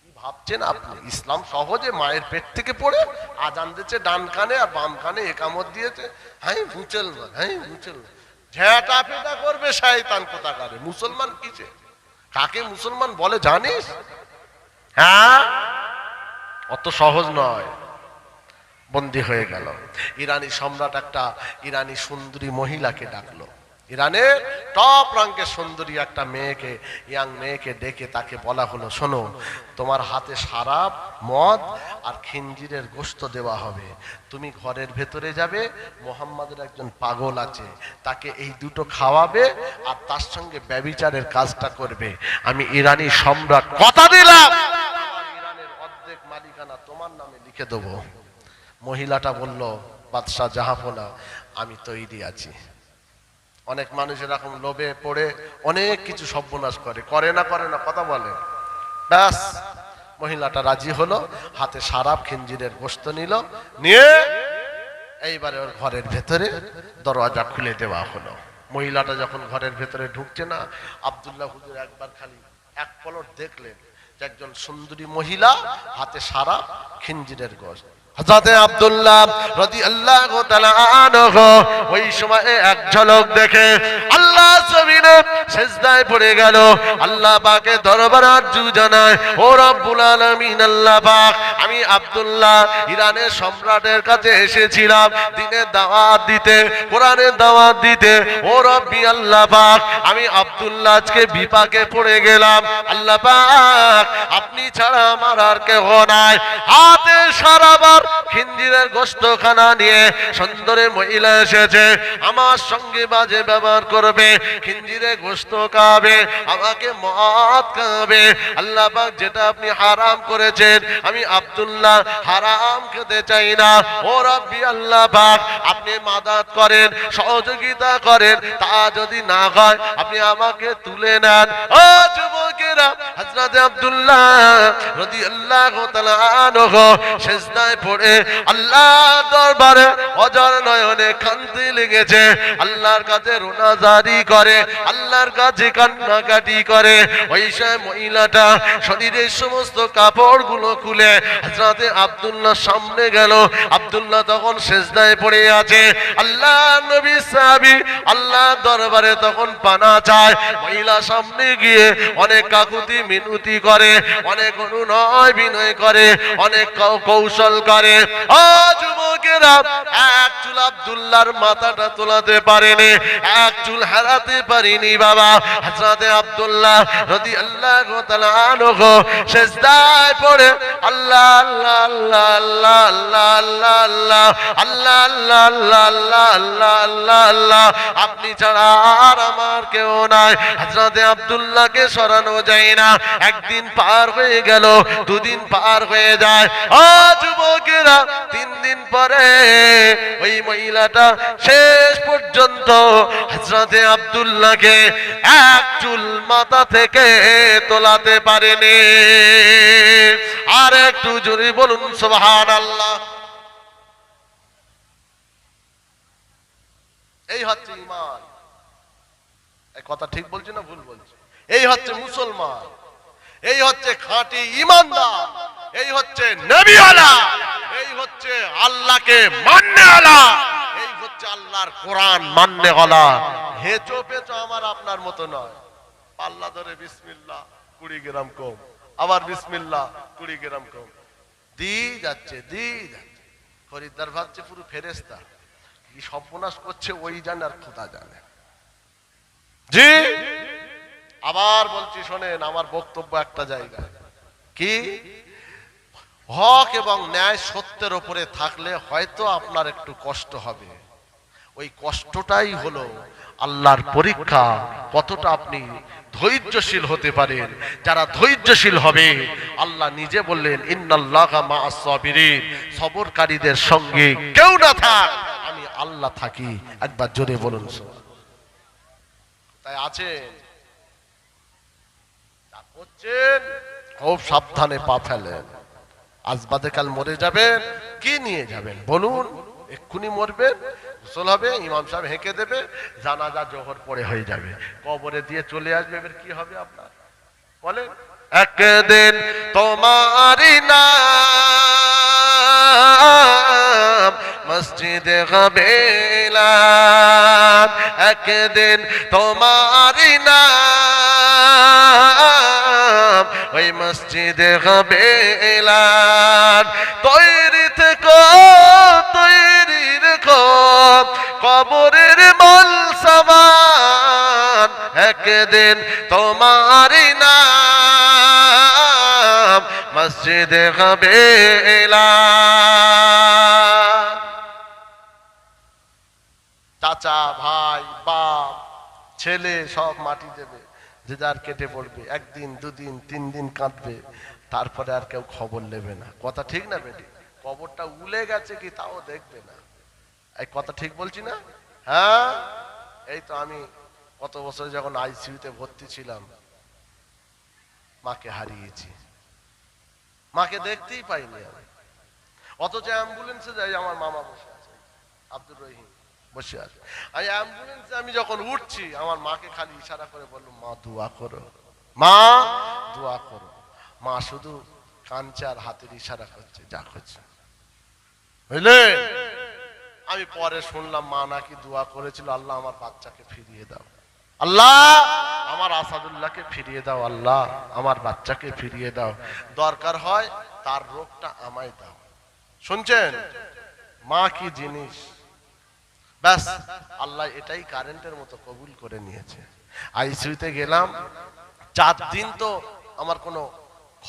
কি ভাবছেন আপনি? ইসলাম সহজে মায়ের পেট থেকে পড়ে আজান দিচ্ছে ডান কানে আর বাম কানে একামত দিয়েছে। হ্যাঁ মুসলমান, হ্যাঁ মুসলমান, ঝেঁটা পেটা করবে শয়তান কোথাকারে। মুসলমান কিসে? কাকে মুসলমান বলে জানিস? হ্যাঁ, অত সহজ নয়। বন্দী হয়ে গেল। ইরানি সম্রাট একটা ইরানি সুন্দরী মহিলাকে ডাকলো। ইরানের টপ র্যাঙ্কের সুন্দরী একটা মেয়েকে, ইয়াং মেয়েকে ডেকে তাকে বলা হলো, শোনো, তোমার হাতে শরাব, মদ আর খিনজিরের গোশত দেওয়া হবে। তুমি ঘরের ভেতরে যাবে, মুহাম্মাদের একজন পাগল আছে, তাকে এই দুটো খাওয়াবে আর তার সঙ্গে ব্যভিচারের কাজটা করবে। আমি ইরানি সম্রাট কথা দিলাম, আমার ইরানের অর্ধেক মালিকানা তোমার নামে লিখে দেবো। মহিলাটা বলল, বাদশাহ জাহাপনা, আমি তৈরি আছি। অনেক মানুষ এরকম লোভে পড়ে অনেক কিছু সর্বনাশ করে, করে না কথা বলে। ব্যাস, মহিলাটা রাজি হলো, হাতে শরাব খিনজিরের গোশত নিল, নিয়ে এইবারে ওর ঘরের ভেতরে দরওয়াজা খুলে দেওয়া হলো। মহিলাটা যখন ঘরের ভেতরে ঢুকছে না, আব্দুল্লাহ হুজুর একবার খালি এক পলট দেখলেন যে একজন সুন্দরী মহিলা, হাতে শরাব, খিনজিরের গোশত। হযরত আব্দুল্লাহ রাদিয়াল্লাহু তাআলা আনহু ওই সময় এক ঝলক দেখে আল্লাহ জমিনে সিজদায় পড়ে গেল। আল্লাহ পাকের দরবারে আরজু জানায়, ও রব্বুল আলামিন, আল্লাহ পাক, আমি আব্দুল্লাহ ইরানের সম্রাটের কাছে এসেছিলাম দ্বীনের দাওয়াত দিতে, কোরআনের দাওয়াত দিতে। ও রব্বি আল্লাহ পাক, আমি আব্দুল্লাহ আজকে বিপাকে পড়ে গেলাম। আল্লাহ পাক, আপনি ছাড়া আমার আর কেউ নাই। হাতে সারাবার খিঞ্জিরের গোশতখানা নিয়ে সুন্দরী মহিলা এসেছে, আমার সঙ্গে বাজে ব্যবহার করবে, খিঞ্জিরে গোশত খাবে, আমাকে মদ খাবে। আল্লাহ পাক যেটা আপনি হারাম করেছেন আমি আব্দুল্লাহ হারাম খেতে চাই না। ও রব্বি আল্লাহ পাক আপনি মাদাত করেন, সহযোগিতা করেন, তা যদি না হয় আপনি আমাকে তুলে নেন। ও যুবকেরা, হযরত আব্দুল্লাহ রাদিয়াল্লাহু তাআলা আনহু সিজদায় পড়ে আল্লাহর দরবারে অজর নয়নে কাঁদতে লেগেছে, আল্লাহর কাছে রোনাজারি করে, আল্লাহর কাছে কান্নাকাটি করে। ওই সেই মহিলাটা শরীরের সমস্ত কাপড়গুলো খুলে হযরত আব্দুল্লাহর সামনে গেল। আব্দুল্লাহ তখন সিজদায় পড়ে আছে, আল্লাহ নবী সাহাবী আল্লাহর দরবারে তখন পানা চায়। মহিলা সামনে গিয়ে অনেক কাকুতি মিনতি করে, অনেক অনুনয় বিনয় করে, অনেক কৌশল করে। ও যুবকেরা, এক চুল আব্দুল্লাহর মাথাটা তোলাতে পারেনি, এক চুল হারাতে পারিনি বাবা। হযরত আব্দুল্লাহ রাদিয়াল্লাহু তাআলা আনহু সিজদায় পড়ে আল্লাহ আল্লাহ আল্লাহ আল্লাহ আল্লাহ আল্লাহ আল্লাহ আল্লাহ আল্লাহ আল্লাহ আল্লাহ আল্লাহ আল্লাহ, আপনি ছাড়া আর আমার কেউ নাই। হযরত আব্দুল্লাহকে সরানো যায় না। একদিন পার হয়ে গেল, দুদিন পার হয়ে যায়। ও যুবকেরা, 3 দিন পরে ওই মহিলাটা শেষ পর্যন্ত হযরত আব্দুল্লাহকে এক চুল মাথা থেকে তোলাতে পারেনি। আর একটু জোরে বলুন সুবহানাল্লাহ। এই হচ্ছে ঈমান। এই কথা ঠিক বলছি না ভুল বলছি? এই হচ্ছে মুসলমান, এই হচ্ছে খাঁটি ঈমানদার, এই হচ্ছে নবীওয়ালা, এই হচ্ছে আল্লাহকে মাননেওয়ালা, এই হচ্ছে আল্লাহর কোরআন মাননেওয়ালা। হেঁচো পেঁচো আমার আপনার মতো নয়। পাল্লা ধরে বিসমিল্লাহ 20 গ্রাম কম, আবার বিসমিল্লাহ 20 গ্রাম কম, দি যাচ্ছে। খরিদ্দার ভাবছে পুরো ফেরেশতা, কি সর্বনাশ করছে ওই জানে আর খোদা জানে। জি আবার বলছি শোনেন, আমার বক্তব্য একটা জায়গায় কি, হক এবং ন্যায় সত্যের উপরে থাকলে হয়তো আপনার একটু কষ্ট হবে। ওই কষ্টটাই হলো আল্লাহর পরীক্ষা, কতটা আপনি ধৈর্যশীল হতে পারেন। যারা ধৈর্যশীল হবে, আল্লাহ নিজে বললেন ইন্নাল্লাহা মা'আস সাবিরিন, সবরকারীদের সঙ্গে কেউ না থাক আমি আল্লাহ থাকি। একবার জোরে বলুন সুবহানাল্লাহ। তাই আছেন যা করছেন খুব সাবধানে পা ফেলেন। আজ বাদে কাল মরে যাবেন, কি নিয়ে যাবেন বলুন? এক্ষুনি মরবেন, গোসল হবে, ইমাম সাহেব হেঁকে দেবে, জানাজা জোহর পরে হয়ে যাবে, কবরে দিয়ে চলে আসবে। এবার কি হবে আপনার বলেন? একদিন তোমারি নাম মসজিদে গাবেলান, একদিন তোমারি নাম ওই মসজিদে গাবেলান। তৈরি থেকো, তৈরি রেখো কবরের মাল সামান, একদিন তোমারি নাম মসজিদে গাবেলান। চাচা, ভাই, বাপ, ছেলে সব মাটি দেবে, যে যার কেটে পড়বে। একদিন, 2 দিন, 3 দিন কাঁদবে, তারপরে আর কেউ খবর নেবে না। কথা ঠিক না বেটি? কবরটা উলে গেছে কি তাও দেখবে না। এই কথা ঠিক বলছি না? হ্যাঁ, এই তো আমি কত বছর যখন আইসিইউতে ভর্তি ছিলাম, মাকে হারিয়েছি, মাকে দেখতেই পাইনি আমি। অথচ অ্যাম্বুলেন্সে যাই, আমার মামা বসে আছে, আব্দুর রহিম বসে আছে। আমি অ্যাম্বুলেন্সে আমি যখন উঠছি, আমার মাকে খালি ইশারা করে বললো, মা দোয়া করো, মা দোয়া করো। মা শুধু কাঁদছে আর হাতের ইশারা করছে, যা করছে, বুঝলে? আমি পরে শুনলাম মা নাকি দোয়া করেছিল, আল্লাহ আমার বাচ্চাকে ফিরিয়ে দাও, আল্লাহ আমার আসাদুল্লাহকে ফিরিয়ে দাও, আল্লাহ আমার বাচ্চাকে ফিরিয়ে দাও, দরকার হয় তার রোগটা আমায় দাও। শুনছেন মা কি জিনিস? ব্যাস আল্লাহ এটাই কারেন্টের মতো কবুল করে নিয়েছে। আইসিইউতে গেলাম, 4 দিন তো আমার কোনো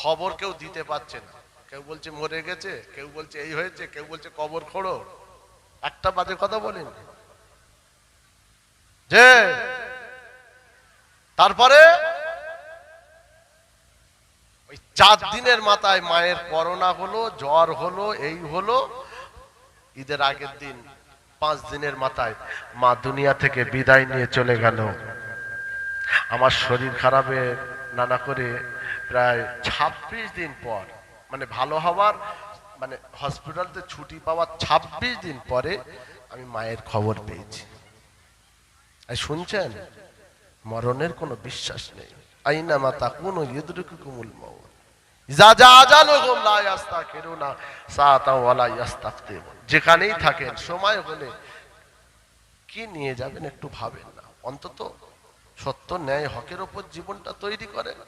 খবর কেউ দিতে পারছে না। কেউ বলছে মরে গেছে, কেউ বলছে এই হয়েছে, কেউ বলছে কবর খোঁড়ো। একটা বাজে কথা বলেন যে তারপরে ওই 4 দিনের মাথায় মায়ের করোনা হলো, জ্বর হলো, এই হলো। ঈদের আগের দিন 5 দিনের মাথায় মা দুনিয়া থেকে বিদায় নিয়ে চলে গেল। আমার শরীর খারাপে নানা করে প্রায় 26 দিন পর, মানে ভালো হওয়ার, মানে হসপিটালতে ছুটি পাওয়ার 26 দিন পরে আমি মায়ের খবর পেয়েছি। শুনছেন, মরণের কোনো বিশ্বাস নেই। আইনা মাতা কোন ইউদরিকুমুল মাউত ইজা জা আজালুহুম লা ইস্তাখিরুনা সাআতাও ওয়ালা ইস্তাকদিমুন। যেখানেই থাকেন সময় হলে কি নিয়ে যাবেন একটু ভাবেন না। অন্তত সত্য ন্যায় হকের উপর জীবনটা তৈরি করেন।